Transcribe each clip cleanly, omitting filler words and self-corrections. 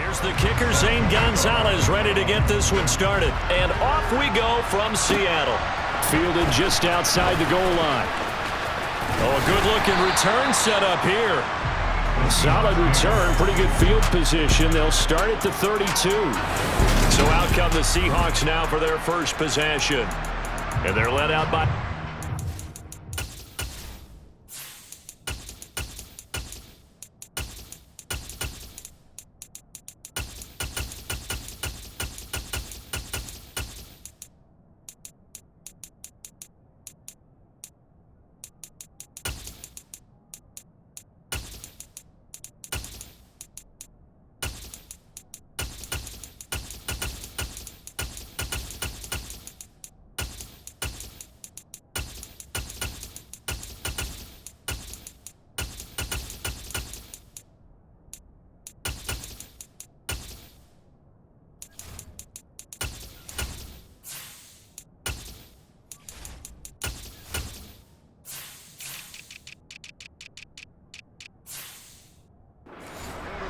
Here's the kicker, Zane Gonzalez, ready to get this one started. And off we go from Seattle. Fielded just outside the goal line. Oh, a good-looking return set up here. Solid return, pretty good field position. They'll start at the 32. So out come the Seahawks now for their first possession. And they're led out by...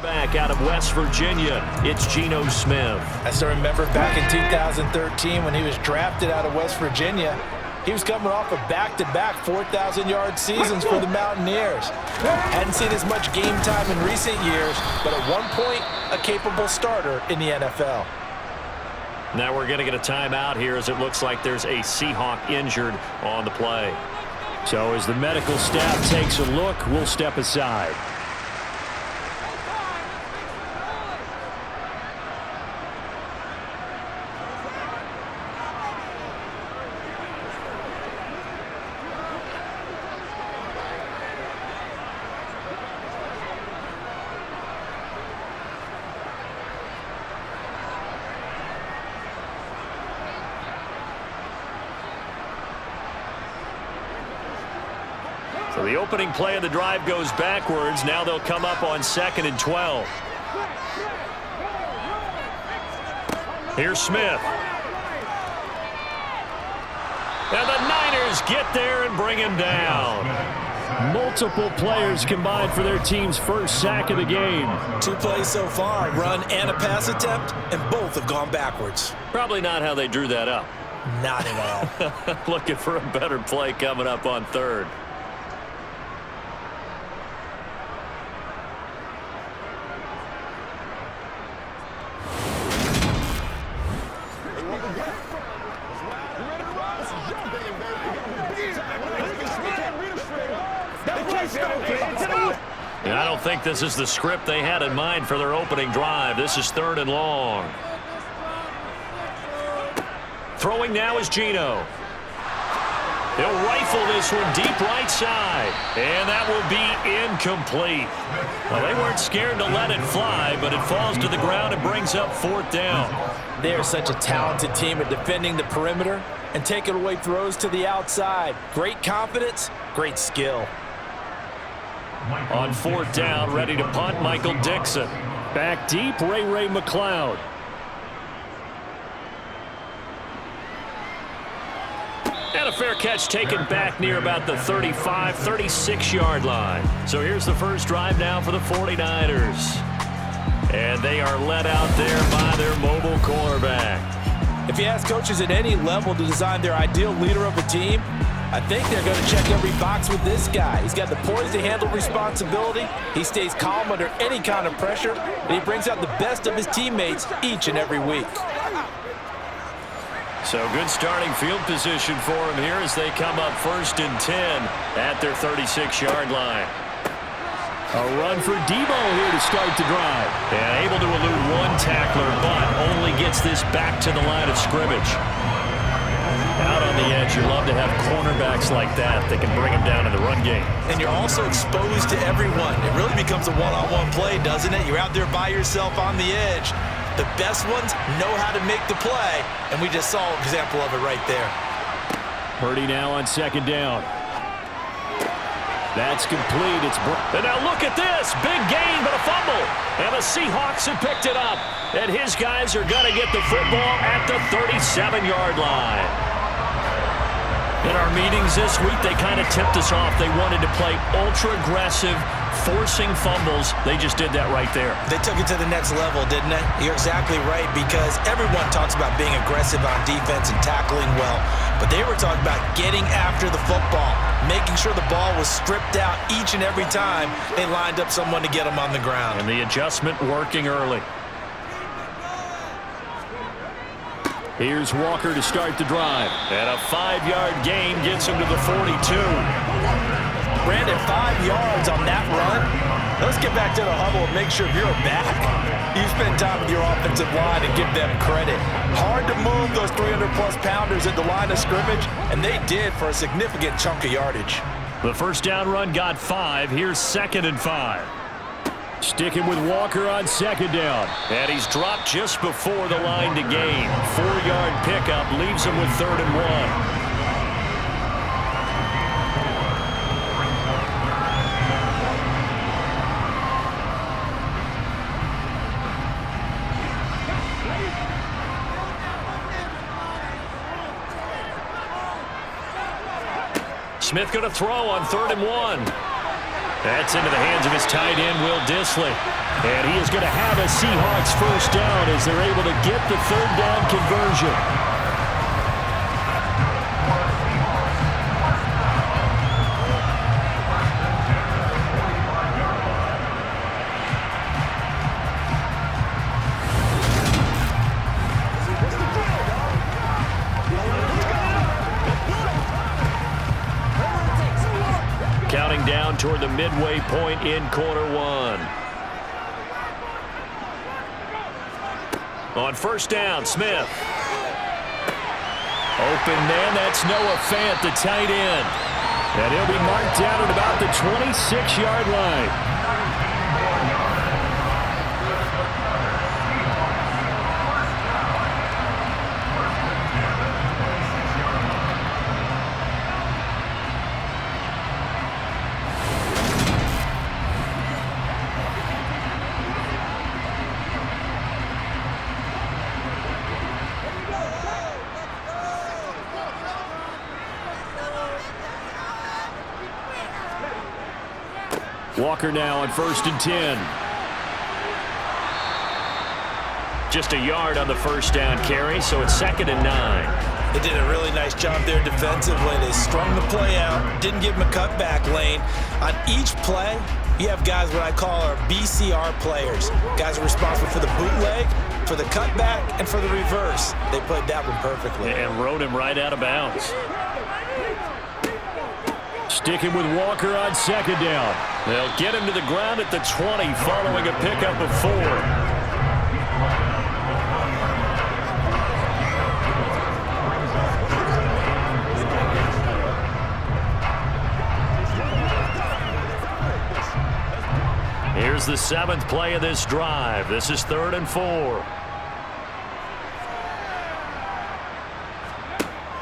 Back out of West Virginia, it's Geno Smith. I still remember back in 2013 when he was drafted out of West Virginia. He was coming off of back-to-back 4,000-yard seasons for the Mountaineers. Hadn't seen as much game time in recent years, but at one point, a capable starter in the NFL. Now we're going to get a timeout here as it looks like there's a Seahawk injured on the play. So as the medical staff takes a look, we'll step aside. So the opening play of the drive goes backwards. Now they'll come up on 2nd and 12. Here's Smith. And the Niners get there and bring him down. Multiple players combined for their team's first sack of the game. 2 plays so far, a run and a pass attempt, and both have gone backwards. Probably not how they drew that up. Not at all. Looking for a better play coming up on 3rd. And I don't think this is the script they had in mind for their opening drive. This is 3rd and long. Throwing now is Geno. He'll rifle this one deep right side. And that will be incomplete. Well, they weren't scared to let it fly, but it falls to the ground and brings up 4th down. They're such a talented team at defending the perimeter and taking away throws to the outside. Great confidence, great skill. On 4th down, ready to punt, Michael Dixon. Back deep, Ray McLeod. And a fair catch taken back near about the 35, 36-yard line. So here's the first drive now for the 49ers. And they are led out there by their mobile cornerback. If you ask coaches at any level to design their ideal leader of a team, I think they're going to check every box with this guy. He's got the poise to handle responsibility. He stays calm under any kind of pressure, and he brings out the best of his teammates each and every week. So good starting field position for him here as they come up 1st and 10 at their 36-yard line. A run for Debo here to start the drive. And able to elude one tackler, but only gets this back to the line of scrimmage. Out on the edge, you love to have cornerbacks like that that can bring them down in the run game. And you're also exposed to everyone. It really becomes a one-on-one play, doesn't it? You're out there by yourself on the edge. The best ones know how to make the play, and we just saw an example of it right there. Purdy now on 2nd down. That's complete. And now look at this. Big gain, but a fumble. And the Seahawks have picked it up. And his guys are going to get the football at the 37-yard line. In our meetings this week, they kind of tipped us off. They wanted to play ultra-aggressive, forcing fumbles. They just did that right there. They took it to the next level, didn't they? You're exactly right, because everyone talks about being aggressive on defense and tackling well, but they were talking about getting after the football, making sure the ball was stripped out each and every time they lined up someone to get them on the ground. And the adjustment working early. Here's Walker to start the drive. And a 5-yard gain gets him to the 42. Brandon, 5 yards on that run. Let's get back to the huddle and make sure if you're back, you spend time with your offensive line and give them credit. Hard to move those 300-plus pounders at the line of scrimmage, and they did for a significant chunk of yardage. The first down run got 5. Here's 2nd and 5. Sticking with Walker on 2nd down. And he's dropped just before the line to gain. 4-yard pickup leaves him with 3rd and 1. Smith going to throw on 3rd and 1. That's into the hands of his tight end, Will Dissly. And he is going to have a Seahawks first down as they're able to get the 3rd down conversion. Counting down toward the midway point in quarter 1. On 1st down, Smith. Open man, that's Noah Fant, the tight end. And he'll be marked down at about the 26-yard line. Walker now on 1st and 10. Just a yard on the first down carry, so it's 2nd and 9. They did a really nice job there defensively. They strung the play out, didn't give him a cutback lane. On each play, you have guys what I call our BCR players. Guys are responsible for the bootleg, for the cutback, and for the reverse. They played that one perfectly. And rode him right out of bounds. Sticking with Walker on 2nd down. They'll get him to the ground at the 20 following a pickup of 4. Here's the 7th play of this drive. This is 3rd and 4.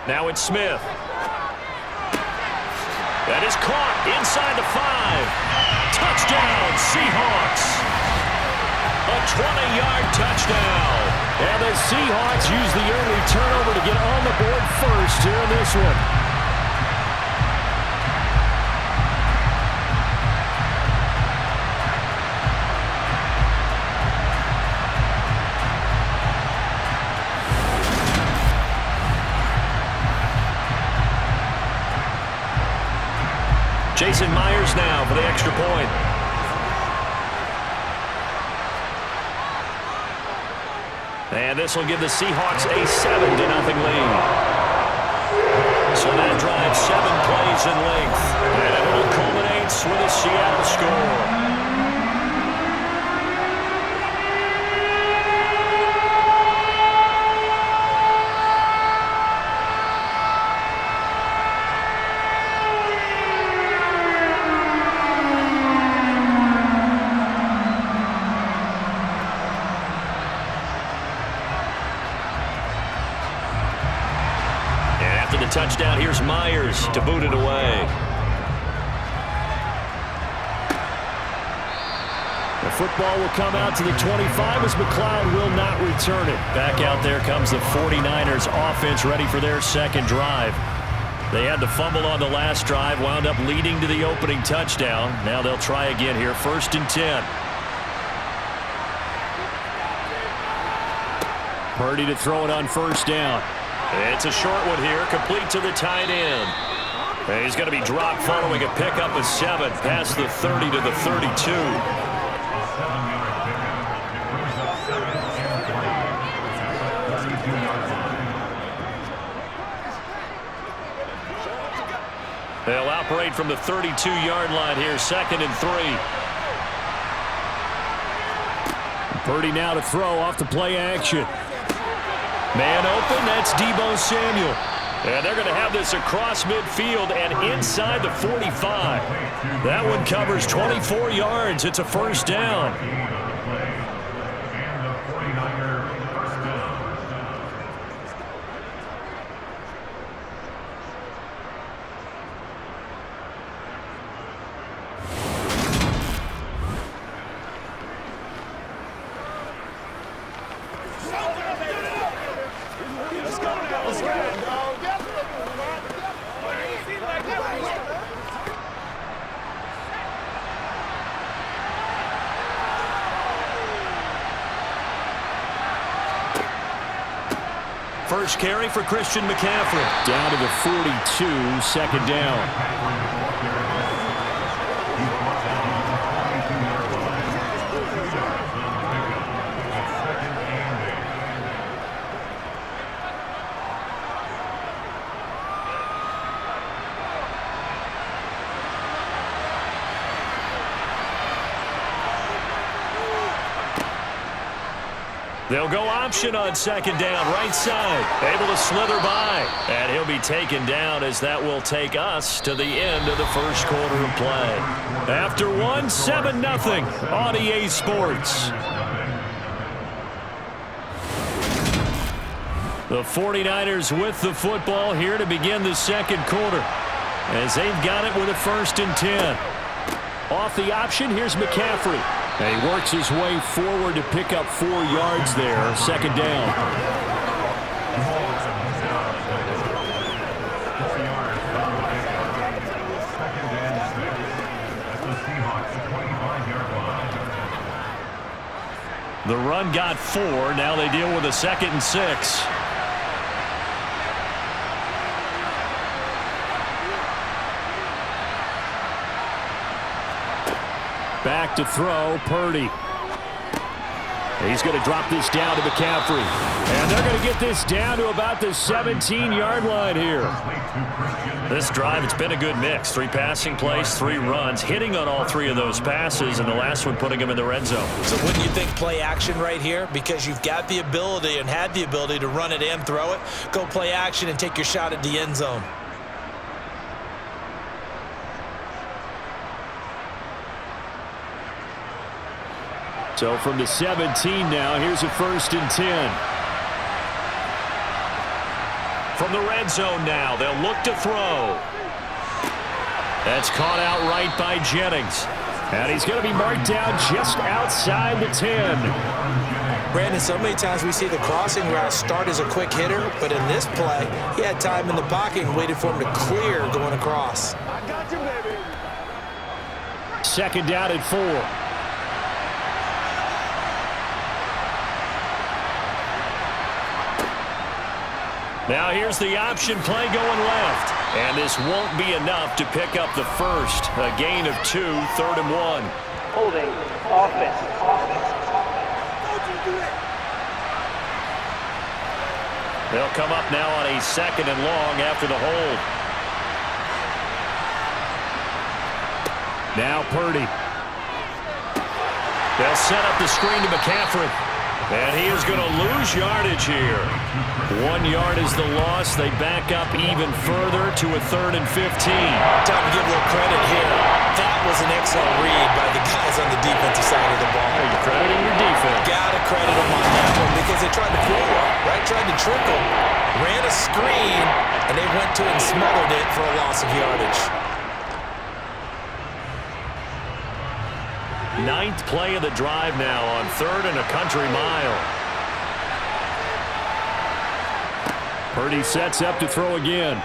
Now it's Smith. That is caught inside the 5. Touchdown, Seahawks. A 20-yard touchdown. And the Seahawks use the early turnover to get on the board first here in this one. Jason Myers now for the extra point. And this will give the Seahawks a 7-0 lead. So that drives 7 plays in length. And it all culminates with a Seattle score. Touchdown. Here's Myers to boot it away. The football will come out to the 25 as McLeod will not return it. Back out there comes the 49ers offense ready for their second drive. They had the fumble on the last drive, wound up leading to the opening touchdown. Now they'll try again here, 1st and 10. Purdy to throw it on 1st down. It's a short one here, complete to the tight end. And he's going to be dropped following a pickup of 7, past the 30 to the 32. They'll operate from the 32-yard line here, 2nd and 3. Purdy now to throw off the play action. Man open, that's Deebo Samuel. And they're going to have this across midfield and inside the 45. That one covers 24 yards. It's a 1st down. First carry for Christian McCaffrey. Down to the 42, 2nd down. They'll go option on 2nd down, right side. Able to slither by. And he'll be taken down as that will take us to the end of the 1st quarter of play. After one, 7-0 on EA Sports. The 49ers with the football here to begin the 2nd quarter, as they've got it with a 1st and 10. Off the option, here's McCaffrey. And he works his way forward to pick up 4 yards there, 2nd down. The run got 4. Now they deal with a 2nd and 6. Back to throw, Purdy. He's going to drop this down to McCaffrey. And they're going to get this down to about the 17-yard line here. This drive, it's been a good mix. 3 passing plays, 3 runs, hitting on all 3 of those passes, and the last one putting him in the red zone. So wouldn't you think play action right here? Because you've got the ability and had the ability to run it and throw it. Go play action and take your shot at the end zone. So from the 17 now, here's a 1st and 10. From the red zone now, they'll look to throw. That's caught out right by Jennings. And he's going to be marked down just outside the 10. Brandon, so many times we see the crossing route start as a quick hitter, but in this play, he had time in the pocket and waited for him to clear going across. I got you, baby. 2nd down and 4. Now here's the option play going left. And this won't be enough to pick up the 1st. A gain of 2, 3rd and 1. Holding. Offense. They'll come up now on a 2nd and long after the hold. Now Purdy. They'll set up the screen to McCaffrey. And he is going to lose yardage here. 1 yard is the loss. They back up even further to a 3rd and 15. Time to give a little credit here. That was an excellent read by the guys on the defensive side of the ball. You're crediting your defense. Got to credit them on that one because they tried to pull one, right? Tried to trickle. Ran a screen, and they went to it and smothered it for a loss of yardage. 9th play of the drive now on 3rd and a country mile. Purdy sets up to throw again.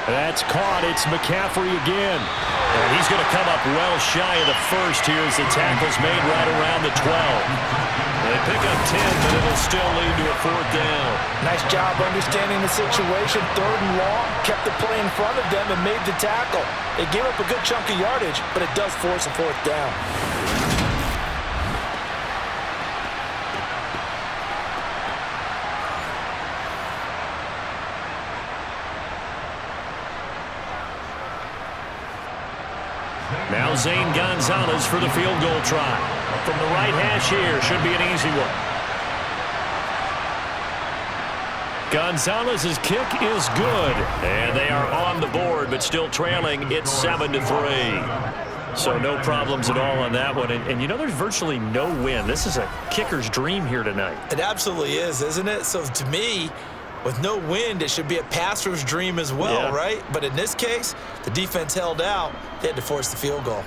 That's caught. It's McCaffrey again. And he's going to come up well shy of the first here as the tackle's made right around the 12. They pick up 10, but it'll still lead to a 4th down. Nice job understanding the situation. 3rd and long, kept the play in front of them and made the tackle. They gave up a good chunk of yardage, but it does force a 4th down. Now Zane Gonzalez for the field goal try. From the right hash here, should be an easy one. Gonzalez's kick is good. And they are on the board, but still trailing. It's 7-3. So no problems at all on that one. And you know, there's virtually no win. This is a kicker's dream here tonight. It absolutely is, isn't it? So to me, with no wind, it should be a passer's dream as well, right? But in this case, the defense held out. They had to force the field goal.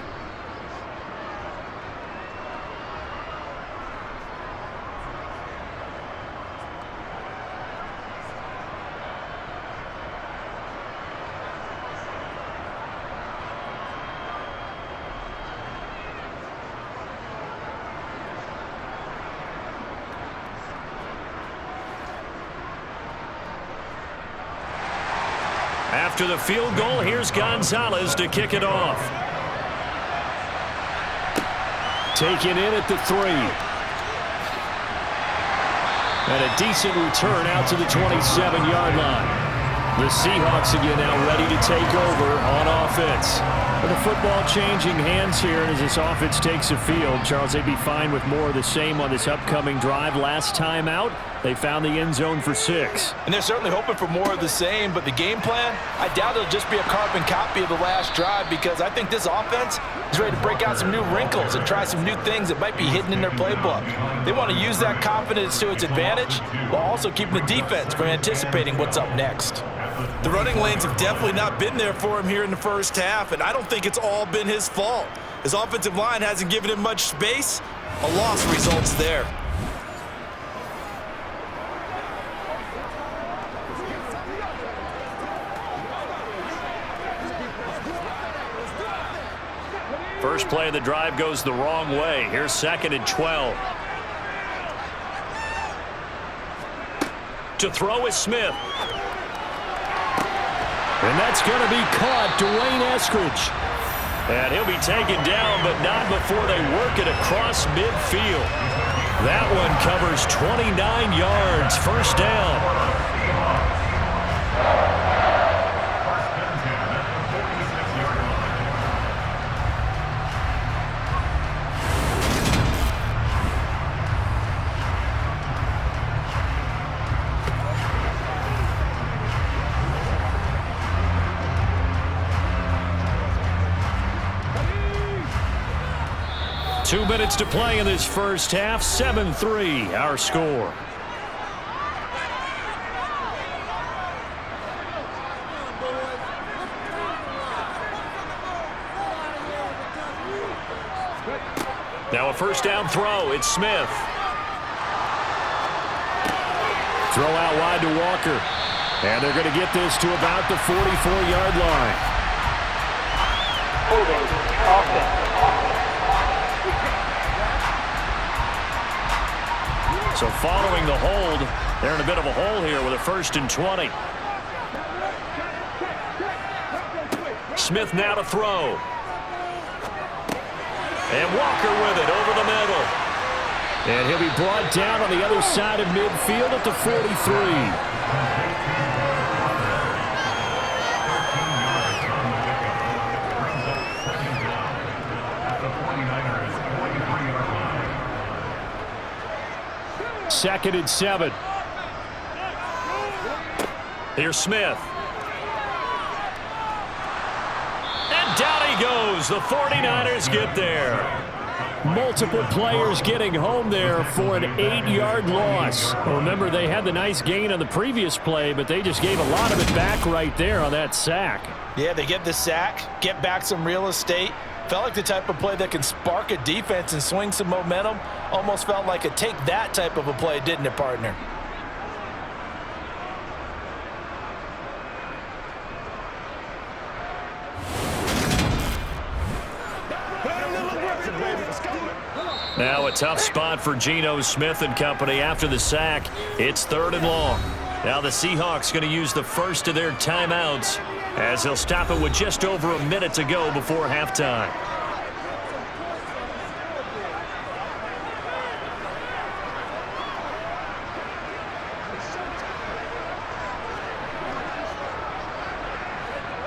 After the field goal, here's Gonzalez to kick it off. Taken in at the 3. And a decent return out to the 27-yard line. The Seahawks again now ready to take over on offense. With the football changing hands here, and as this offense takes the field, Charles, they'd be fine with more of the same on this upcoming drive. Last time out, they found the end zone for 6. And they're certainly hoping for more of the same, but the game plan, I doubt it'll just be a carbon copy of the last drive, because I think this offense is ready to break out some new wrinkles and try some new things that might be hidden in their playbook. They want to use that confidence to its advantage while also keeping the defense from anticipating what's up next. The running lanes have definitely not been there for him here in the first half, and I don't think it's all been his fault. His offensive line hasn't given him much space. A loss results there. First play of the drive goes the wrong way. Here's 2nd and 12. To throw is Smith. And that's going to be caught. Dwayne Eskridge. And he'll be taken down, but not before they work it across midfield. That one covers 29 yards. First down. Two minutes to play in this first half. 7-3, our score. Now a first down throw. It's Smith. Throw out wide to Walker. And they're going to get this to about the 44-yard line. Holding offense. So following the hold, they're in a bit of a hole here with a 1st and 20. Smith now to throw. And Walker with it over the middle. And he'll be brought down on the other side of midfield at the 43. Second and 7. Here's Smith. And down he goes. The 49ers get there. Multiple players getting home there for an 8-yard loss. Well, remember, they had the nice gain on the previous play, but they just gave a lot of it back right there on that sack. Yeah, they get the sack, get back some real estate. Felt like the type of play that can spark a defense and swing some momentum. Almost felt like a take that type of a play, didn't it, partner? Now a tough spot for Geno Smith and company after the sack. It's 3rd and long. Now the Seahawks going to use the first of their timeouts as they'll stop it with just over a minute to go before halftime.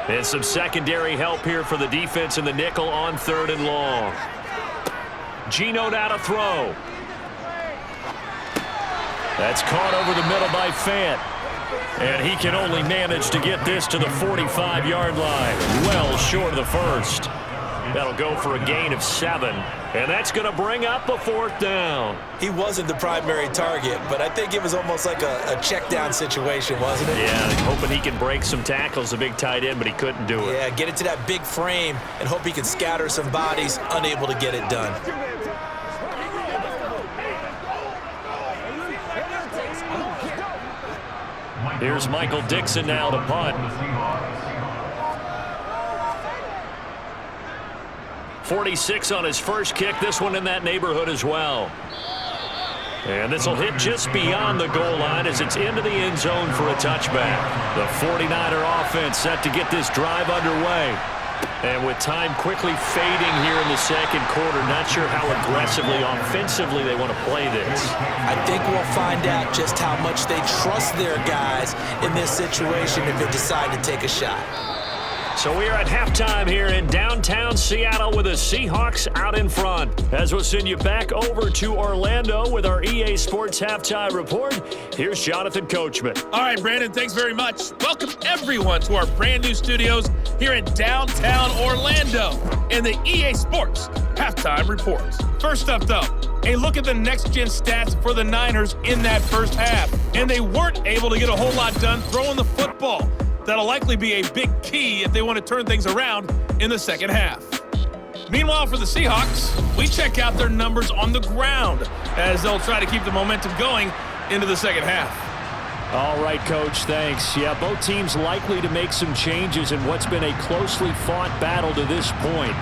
And some secondary help here for the defense in the nickel on 3rd and long. Geno now to throw. That's caught over the middle by Fant. And he can only manage to get this to the 45-yard line. Well short of the first. That'll go for a gain of 7. And that's going to bring up a 4th down. He wasn't the primary target, but I think it was almost like a check down situation, wasn't it? Yeah, hoping he can break some tackles, a big tight end, but he couldn't do it. Yeah, get it to that big frame and hope he can scatter some bodies, unable to get it done. Here's Michael Dixon now to punt. 46 on his first kick. This one in that neighborhood as well. And this will hit just beyond the goal line as it's into the end zone for a touchback. The 49er offense set to get this drive underway. And with time quickly fading here in the second quarter, not sure how aggressively, offensively they want to play this. I think we'll find out just how much they trust their guys in this situation if they decide to take a shot. So we are at halftime here in downtown Seattle with the Seahawks out in front. As we'll send you back over to Orlando with our EA Sports Halftime Report, here's Jonathan Coachman. All right, Brandon, thanks very much. Welcome, everyone, to our brand-new studios here in downtown Orlando in the EA Sports Halftime Report. First up, though, a look at the next-gen stats for the Niners in that first half. And they weren't able to get a whole lot done throwing the football. That'll likely be a big key if they want to turn things around in the second half. Meanwhile, for the Seahawks, we check out their numbers on the ground as they'll try to keep the momentum going into the second half. All right, Coach, thanks. Yeah, both teams likely to make some changes in what's been a closely fought battle to this point.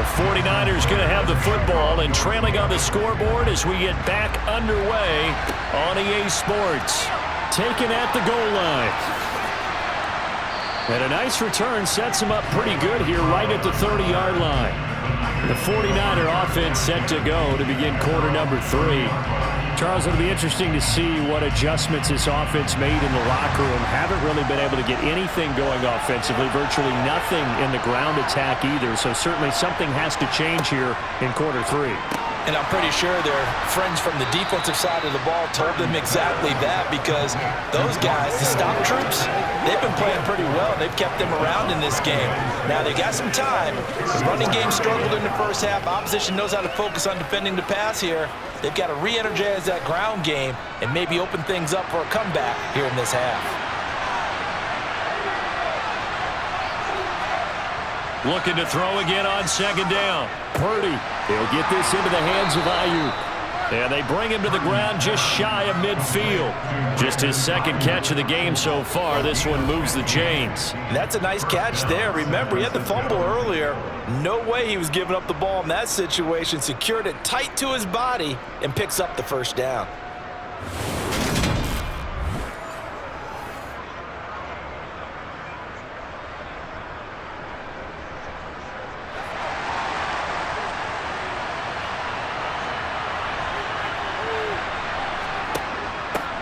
The 49ers going to have the football and trailing on the scoreboard as we get back underway on EA Sports. Taken at the goal line. And a nice return sets him up pretty good here right at the 30-yard line. The 49er offense set to go to begin quarter number 3. Charles, it'll be interesting to see what adjustments this offense made in the locker room. Haven't really been able to get anything going offensively, virtually nothing in the ground attack either. So certainly something has to change here in quarter 3. And I'm pretty sure their friends from the defensive side of the ball told them exactly that, because those guys, the stop troops, they've been playing pretty well. They've kept them around in this game. Now they got some time. The running game struggled in the first half. Opposition knows how to focus on defending the pass here. They've got to re-energize that ground game and maybe open things up for a comeback here in this half. Looking to throw again on second down. Purdy, he'll get this into the hands of Ayuk. And they bring him to the ground just shy of midfield. Just his second catch of the game so far. This one moves the chains. That's a nice catch there. Remember, he had the fumble earlier. No way he was giving up the ball in that situation. Secured it tight to his body and picks up the first down.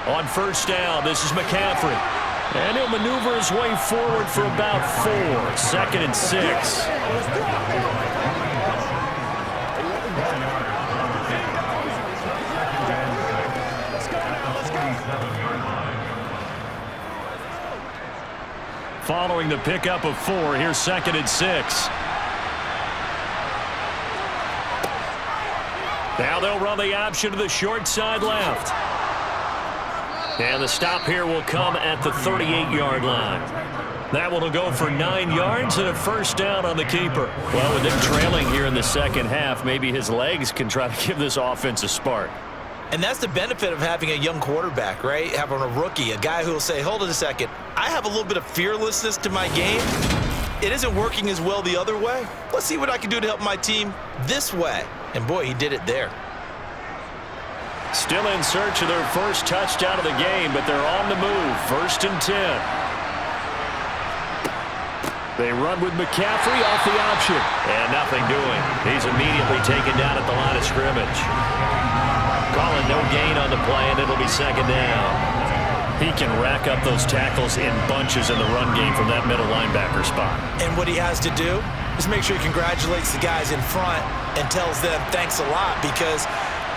On first down, this is McCaffrey. And he'll maneuver his way forward for about 4. 2nd and 6. Following the pickup of 4, here's 2nd and 6. Now they'll run the option to the short side left. And the stop here will come at the 38-yard line. That one will go for 9 yards and a first down on the keeper. Well, with him trailing here in the second half, maybe his legs can try to give this offense a spark. And that's the benefit of having a young quarterback, right? Having a rookie, a guy who will say, hold it a second, I have a little bit of fearlessness to my game. It isn't working as well the other way. Let's see what I can do to help my team this way. And boy, he did it there. Still in search of their first touchdown of the game, but they're on the move. 1st and 10. They run with McCaffrey off the option. And nothing doing. He's immediately taken down at the line of scrimmage. Calling no gain on the play, and it'll be 2nd down. He can rack up those tackles in bunches in the run game from that middle linebacker spot. And what he has to do is make sure he congratulates the guys in front and tells them thanks a lot, because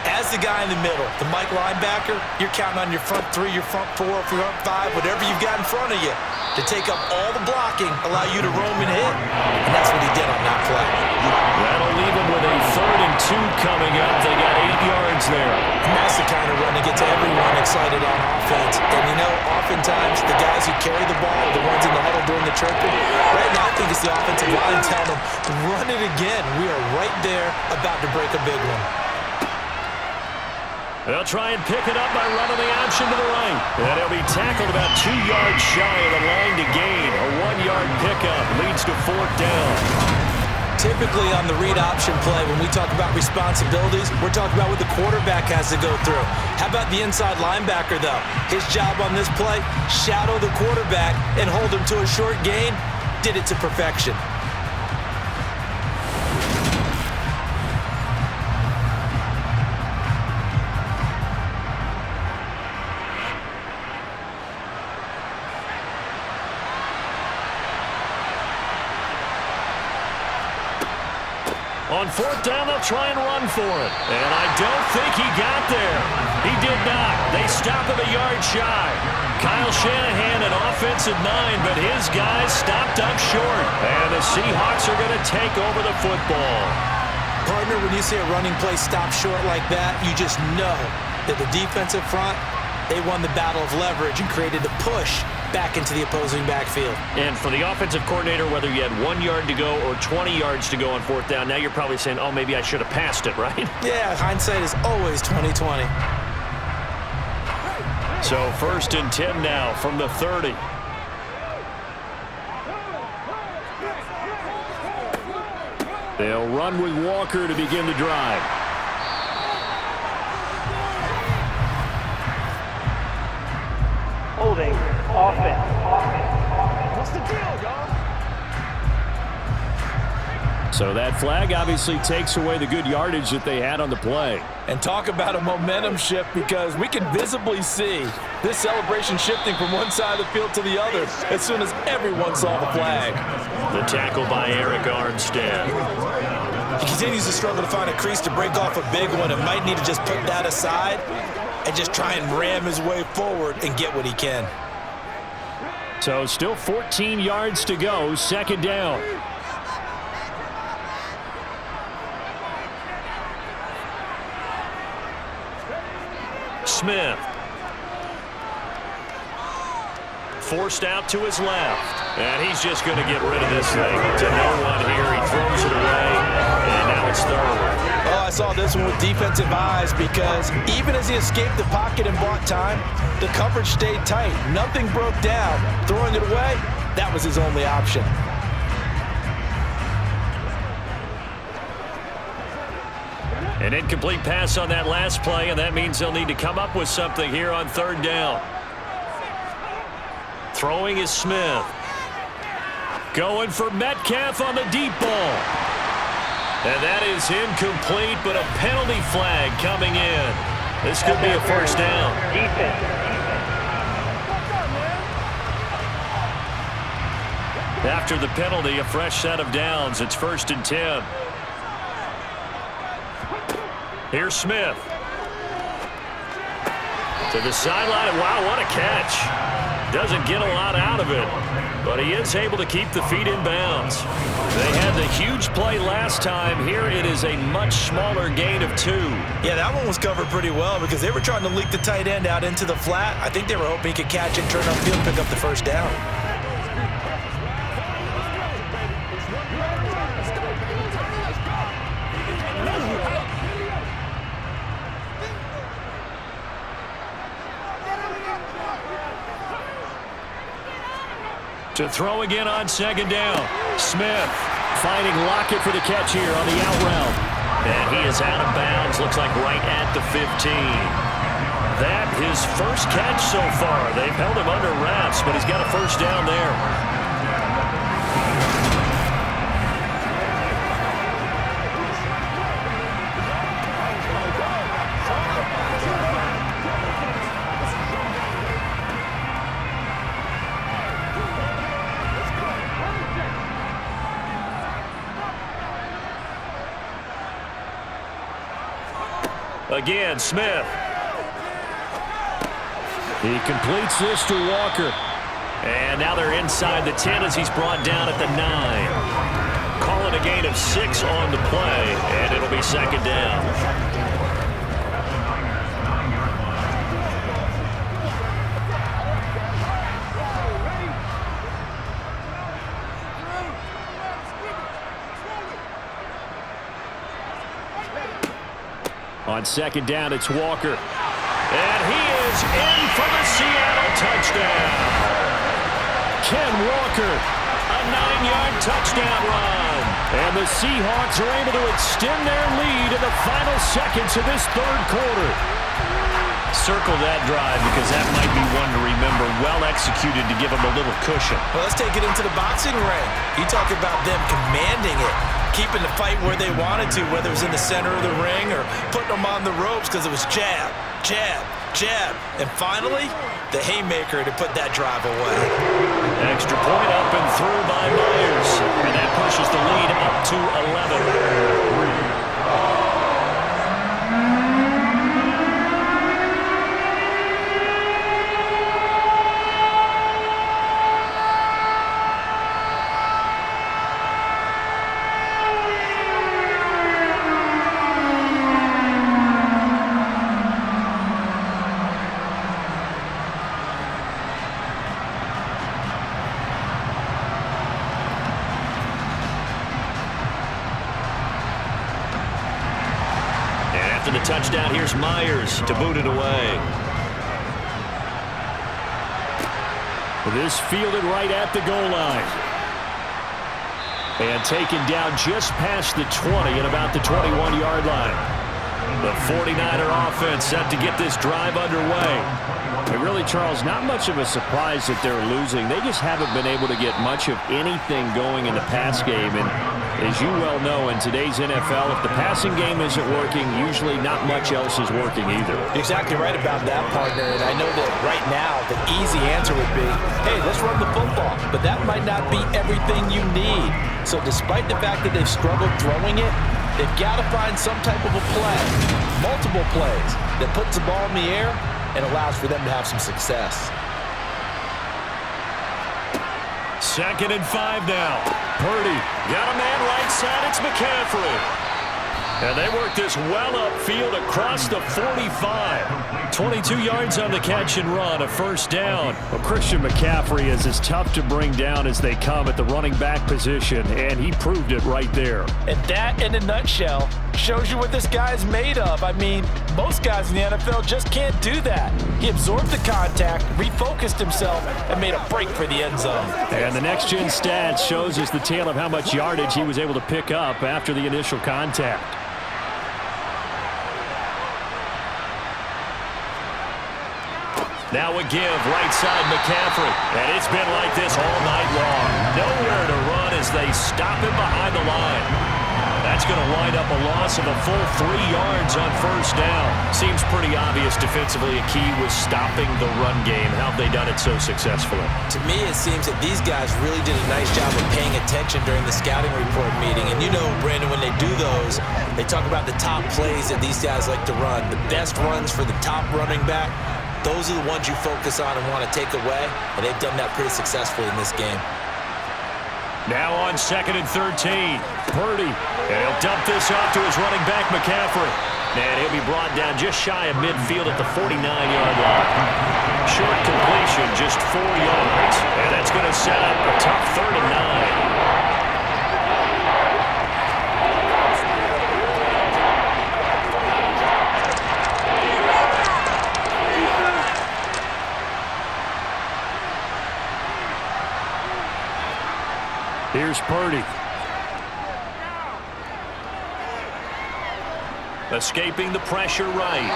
as the guy in the middle, the Mike linebacker, you're counting on your front 3, your front 4, front 5, whatever you've got in front of you to take up all the blocking, allow you to roam and hit. And that's what he did on that play. That'll leave him with a 3rd and 2 coming up. They got 8 yards there. And that's the kind of run that gets everyone excited on offense. And you know, oftentimes the guys who carry the ball are the ones in the huddle doing the chirping. Right now I think it's the offensive line telling them, run it again. We are right there about to break a big one. They'll try and pick it up by running the option to the right. And he'll be tackled about 2 yards shy of the line to gain. A 1-yard pickup leads to 4th down. Typically on the read option play, when we talk about responsibilities, we're talking about what the quarterback has to go through. How about the inside linebacker, though? His job on this play, shadow the quarterback and hold him to a short gain. Did it to perfection. On 4th down, they'll try and run for it. And I don't think he got there. He did not. They stop him a yard shy. Kyle Shanahan, an offensive 9, but his guys stopped up short. And the Seahawks are going to take over the football. Partner, when you see a running play stop short like that, you just know that the defensive front, they won the battle of leverage and created the push back into the opposing backfield. And for the offensive coordinator, whether you had 1 yard to go or 20 yards to go on 4th down, now you're probably saying, oh, maybe I should have passed it, right? Yeah, hindsight is always 20/20. So 1st and 10 now from the 30. They'll run with Walker to begin the drive. Holding offense. What's the deal, y'all? So that flag obviously takes away the good yardage that they had on the play. And talk about a momentum shift, because we can visibly see this celebration shifting from one side of the field to the other as soon as everyone saw the flag. The tackle by Eric Armstead. He continues to struggle to find a crease to break off a big one and might need to just put that aside and just try and ram his way forward and get what he can. So still 14 yards to go, 2nd down. Smith. Forced out to his left. And he's just going to get rid of this thing to no one here. He throws it away, and now it's 3rd. Oh, I saw this one with defensive eyes, because even as he escaped the pocket and bought time, the coverage stayed tight. Nothing broke down. Throwing it away, that was his only option. An incomplete pass on that last play, and that means they'll need to come up with something here on 3rd down. Throwing is Smith. Going for Metcalf on the deep ball. And that is incomplete, but a penalty flag coming in. This could be a first down. Defense. After the penalty, a fresh set of downs. It's 1st and 10. Here's Smith. To the sideline, and wow, what a catch. Doesn't get a lot out of it, but he is able to keep the feet in bounds. They had the huge play last time. Here it is a much smaller gain of 2. Yeah, that one was covered pretty well because they were trying to leak the tight end out into the flat. I think they were hoping he could catch it, turn upfield, and pick up the first down. To throw again on second down. Smith finding Lockett for the catch here on the out route. And he is out of bounds, looks like right at the 15. That his first catch so far. They've held him under wraps, but he's got a first down there. Again, Smith. He completes this to Walker. And now they're inside the 10 as he's brought down at the 9. Call it a gain of 6 on the play, and it'll be second down. On second down, it's Walker. And he is in for the Seattle touchdown. Ken Walker, a 9-yard touchdown run. And the Seahawks are able to extend their lead in the final seconds of this third quarter. Circle that drive because that might be one to remember. Well executed to give them a little cushion. Well, let's take it into the boxing ring. You talk about them commanding it, keeping the fight where they wanted to, whether it was in the center of the ring or putting them on the ropes because it was jab, jab, jab. And finally, the haymaker to put that drive away. Extra point up and through by Myers. And that pushes the lead up to 11. After the touchdown, here's Myers to boot it away. This fielded right at the goal line. And taken down just past the 20 and about the 21-yard line. The 49er offense set to get this drive underway. And really, Charles, not much of a surprise that they're losing. They just haven't been able to get much of anything going in the pass game. And as you well know, in today's NFL, if the passing game isn't working, usually not much else is working either. You're exactly right about that, partner. And I know that right now the easy answer would be, hey, let's run the football. But that might not be everything you need. So despite the fact that they've struggled throwing it, they've got to find some type of a play, multiple plays, that puts the ball in the air and allows for them to have some success. 2nd and 5 now. Purdy got a man right side. It's McCaffrey. And they work this well upfield across the 45. 22 yards on the catch and run, a first down. Well, Christian McCaffrey is as tough to bring down as they come at the running back position, and he proved it right there. And that, in a nutshell, shows you what this guy's made of. I mean, most guys in the NFL just can't do that. He absorbed the contact, refocused himself, and made a break for the end zone. And the next-gen stats shows us the tale of how much yardage he was able to pick up after the initial contact. Now a give, right side McCaffrey. And it's been like this all night long. Nowhere to run as they stop him behind the line. That's going to wind up a loss of a full 3 yards on first down. Seems pretty obvious defensively a key was stopping the run game. How have they done it so successfully? To me, it seems that these guys really did a nice job of paying attention during the scouting report meeting. And you know, Brandon, when they do those, they talk about the top plays that these guys like to run. The best runs for the top running back. those are the ones you focus on and want to take away, and they've done that pretty successfully in this game. Now on 2nd and 13. Purdy. And he'll dump this off to his running back, McCaffrey. And he'll be brought down just shy of midfield at the 49-yard line. Short completion, just 4 yards. And that's going to set up a tough 3rd and 9. Here's Purdy. Escaping the pressure right.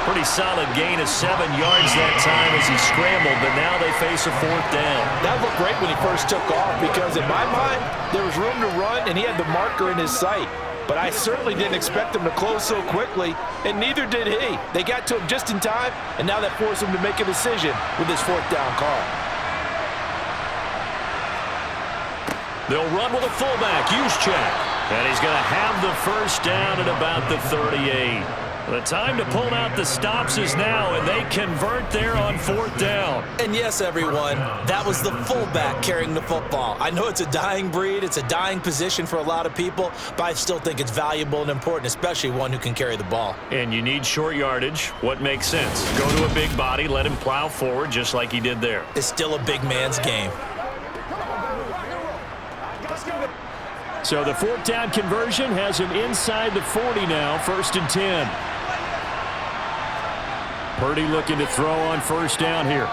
Pretty solid gain of 7 yards that time as he scrambled, but now they face a 4th down. That looked great when he first took off because in my mind, there was room to run and he had the marker in his sight. But I certainly didn't expect him to close so quickly, and neither did he. They got to him just in time, and now that forced him to make a decision with his 4th down call. They'll run with a fullback, Juszczyk. And he's going to have the 1st down at about the 38. The time to pull out the stops is now, and they convert there on 4th down. And yes, everyone, that was the fullback carrying the football. I know it's a dying breed, it's a dying position for a lot of people, but I still think it's valuable and important, especially one who can carry the ball. And you need short yardage. What makes sense? Go to a big body, let him plow forward just like he did there. It's still a big man's game. So the 4th down conversion has him inside the 40 now, 1st and 10. Purdy looking to throw on 1st down here.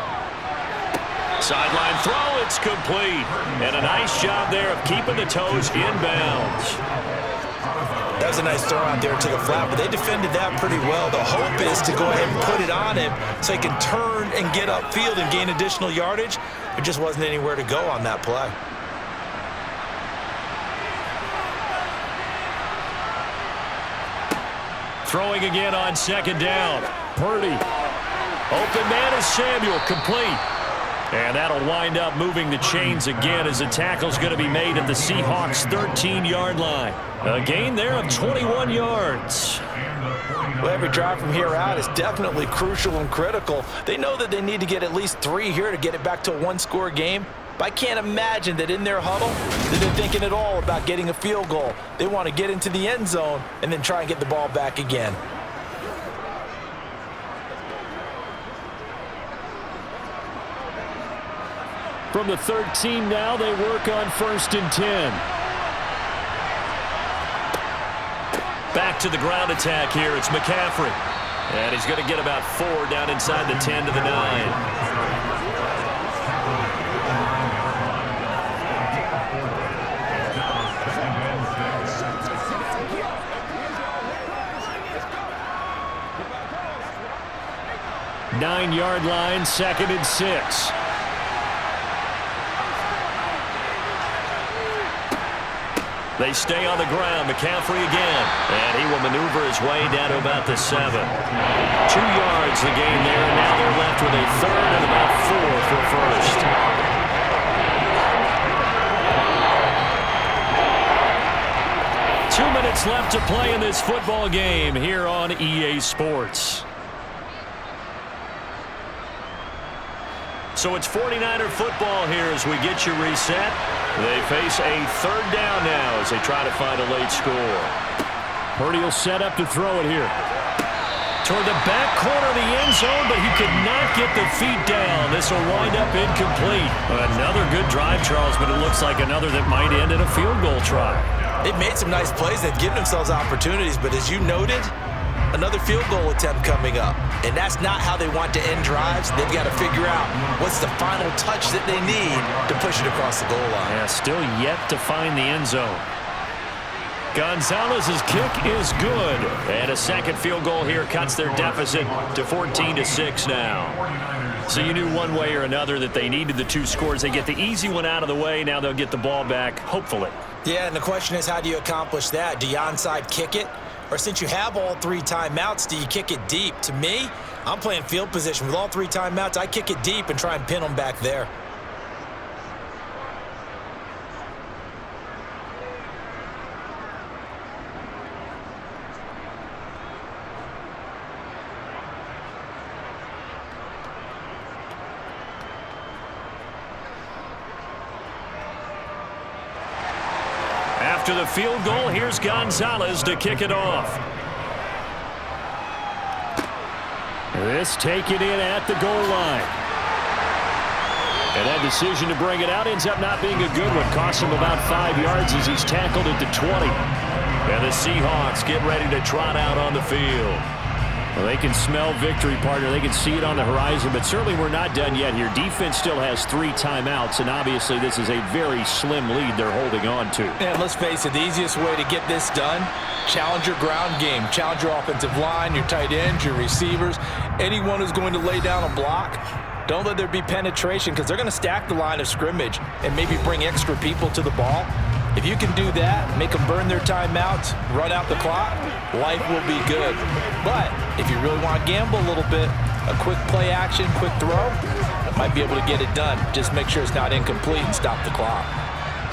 Sideline throw, it's complete. And a nice job there of keeping the toes inbounds. That was a nice throw out there to the flat, but they defended that pretty well. The hope is to go ahead and put it on him so he can turn and get upfield and gain additional yardage. There just wasn't anywhere to go on that play. Throwing again on 2nd down. Purdy. Open man is Samuel, complete. And that'll wind up moving the chains again as the tackle's going to be made at the Seahawks' 13-yard line. A gain there of 21 yards. Well, every drive from here out is definitely crucial and critical. They know that they need to get at least 3 here to get it back to a 1-score game. But I can't imagine that in their huddle that they're thinking at all about getting a field goal. They want to get into the end zone and then try and get the ball back again. From the 13 now, they work on 1st and 10. Back to the ground attack here. It's McCaffrey. And he's going to get about 4 down inside the 10 to the 9. Nine-yard line, 2nd and 6. They stay on the ground. McCaffrey again. And he will maneuver his way down to about the 7. 2 yards the gain there, and now they're left with a 3rd and about 4 for 1st. 2 minutes left to play in this football game here on EA Sports. So it's 49er football here as we get you reset. They face a 3rd down now as they try to find a late score. Purdy will set up to throw it here. Toward the back corner of the end zone, but he could not get the feet down. This will wind up incomplete. Another good drive, Charles, but it looks like another that might end in a field goal try. They've made some nice plays. They've given themselves opportunities, but as you noted, another field goal attempt coming up. And that's not how they want to end drives. They've got to figure out what's the final touch that they need to push it across the goal line. Yeah, still yet to find the end zone. Gonzalez's kick is good. And a second field goal here cuts their deficit to 14-6 now. So you knew one way or another that they needed the 2 scores. They get the easy one out of the way. Now they'll get the ball back, hopefully. Yeah, and the question is, how do you accomplish that? Do you onside kick it? Or since you have all 3 timeouts, do you kick it deep? To me, I'm playing field position. With all 3 timeouts, I kick it deep and try and pin them back there. after the field goal. Here's Gonzalez to kick it off. This taken in at the goal line. And that decision to bring it out ends up not being a good one. Costs him about 5 yards as he's tackled at the 20. And the Seahawks get ready to trot out on the field. Well, they can smell victory, partner. They can see it on the horizon, but certainly we're not done yet here. Defense still has 3 timeouts, and obviously this is a very slim lead they're holding on to. And let's face it, the easiest way to get this done, challenge your ground game. Challenge your offensive line, your tight ends, your receivers, anyone who's going to lay down a block. Don't let there be penetration because they're going to stack the line of scrimmage and maybe bring extra people to the ball. If you can do that, make them burn their timeouts, run out the clock, life will be good. But if you really want to gamble a little bit, a quick play action, quick throw, might be able to get it done. Just make sure it's not incomplete and stop the clock.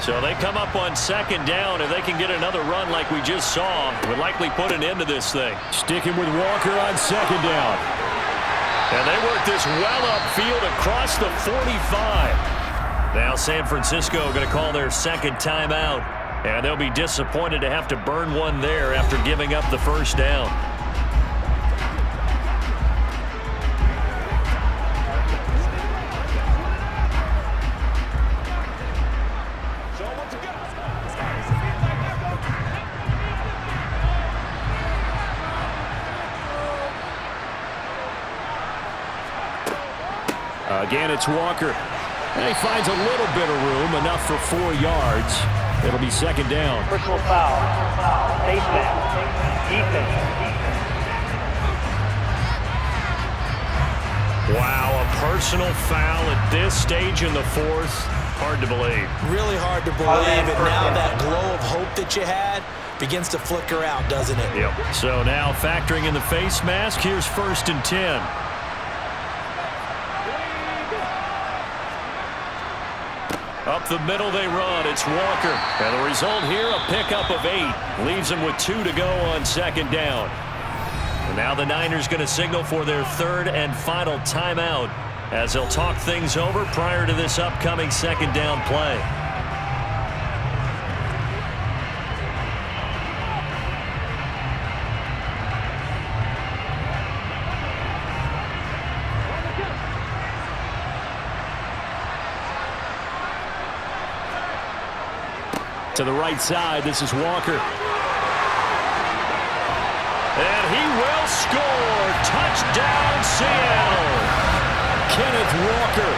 So they come up on second down. If they can get another run like we just saw, would likely put an end to this thing. Sticking with Walker on second down. And they work this well upfield across the 45. Now San Francisco going to call their second timeout. And they'll be disappointed to have to burn one there after giving up the first down. Again, it's Walker. And he finds a little bit of room, enough for 4 yards. It'll be second down. Personal foul. Face mask. Defense. Wow, a personal foul at this stage in the fourth. Hard to believe. Really hard to believe. And now that glow of hope that you had begins to flicker out, doesn't it? Yep. So now factoring in the face mask, here's 1st and 10. Up the middle they run. It's Walker. And the result here, a pickup of 8. Leaves them with 2 to go on second down. And now the Niners going to signal for their 3rd and final timeout as they'll talk things over prior to this upcoming second down play. To the right side, this is Walker. And he will score. Touchdown, Seattle. Kenneth Walker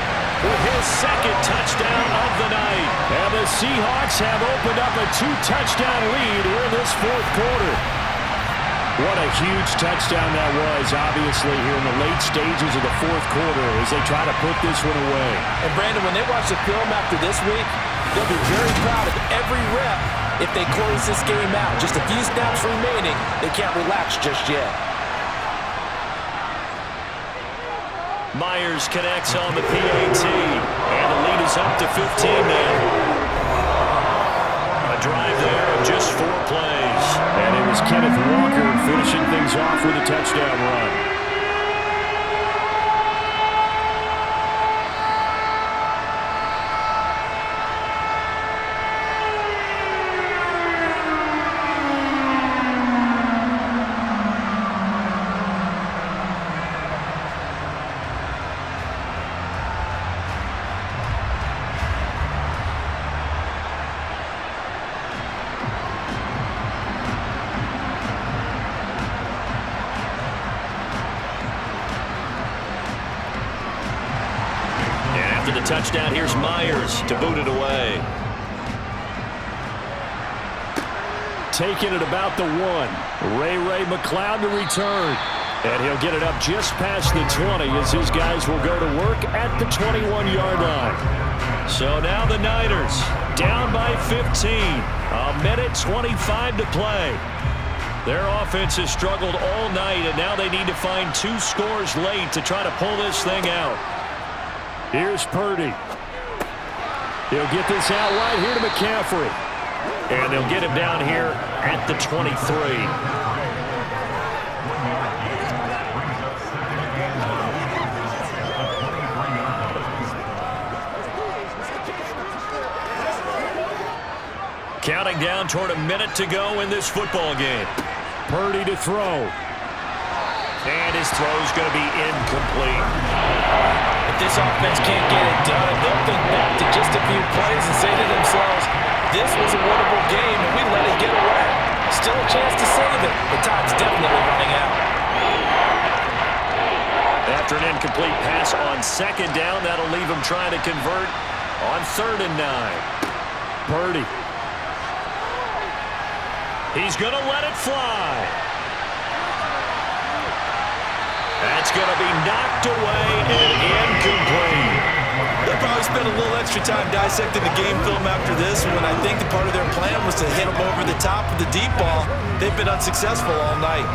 with his 2nd touchdown of the night. And the Seahawks have opened up a 2-touchdown lead here in this 4th quarter. What a huge touchdown that was, obviously, here in the late stages of the 4th quarter as they try to put this one away. And, Brandon, when they watch the film after this week, they'll be very proud of every rep if they close this game out. Just a few snaps remaining. They can't relax just yet. Myers connects on the PAT. And the lead is up to 15 now. A drive there of just 4 plays. And it was Kenneth Walker finishing things off with a touchdown run. Touchdown. Here's Myers to boot it away. Taking it about the 1. Ray McLeod to return. And he'll get it up just past the 20 as his guys will go to work at the 21-yard line. So now the Niners down by 15. A minute 25 to play. Their offense has struggled all night, and now they need to find 2 scores late to try to pull this thing out. Here's Purdy. He'll get this out right here to McCaffrey. And they'll get him down here at the 23. Counting down toward a minute to go in this football game. Purdy to throw. And his throw's going to be incomplete. If this offense can't get it done, they'll think back to just a few plays and say to themselves, this was a winnable game and we let it get away. Still a chance to save it. The time's definitely running out. After an incomplete pass on second down, that'll leave him trying to convert on 3rd and 9. Purdy. He's going to let it fly. That's going to be knocked away and incomplete. They'll probably spend a little extra time dissecting the game film after this one. I think the part of their plan was to hit them over the top of the deep ball. They've been unsuccessful all night.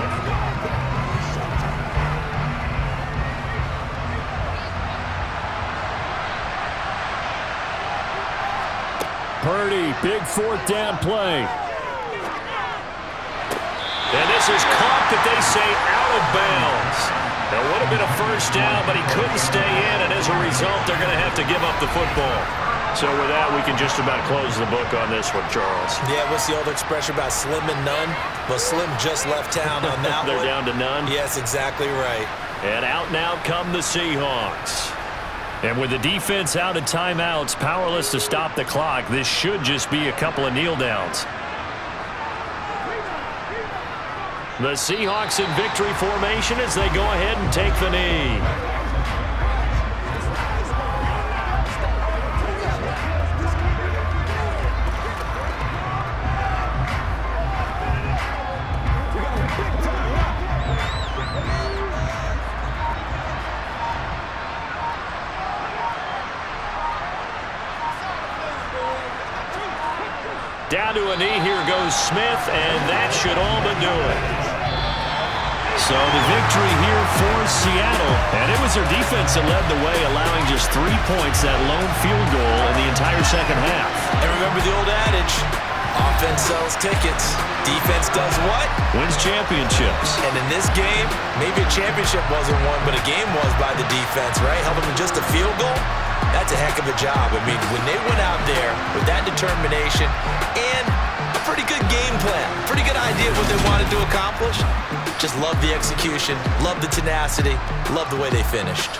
Purdy, big 4th down play. And this is caught that they say out of bounds. That would have been a first down, but he couldn't stay in, and as a result, they're going to have to give up the football. So with that, we can just about close the book on this one, Charles. Yeah, what's the old expression about slim and none? Well, Slim just left town on that They're one. down to none? Yes, exactly right. And out now come the Seahawks. And with the defense out of timeouts, powerless to stop the clock, this should just be a couple of kneel downs. The Seahawks in victory formation as they go ahead and take the knee. Down to a knee, here goes Smith, and that should all but do it. So the victory here for Seattle, and it was their defense that led the way, allowing just 3 points, that lone field goal in the entire second half. And remember the old adage, offense sells tickets, defense does what? Wins championships. And in this game, maybe a championship wasn't won, but a game was by the defense, right? Helping them just a field goal. That's a heck of a job. I mean, when they went out there with that determination and a pretty good game plan, pretty good idea of what they wanted to accomplish, just love the execution, love the tenacity, love the way they finished.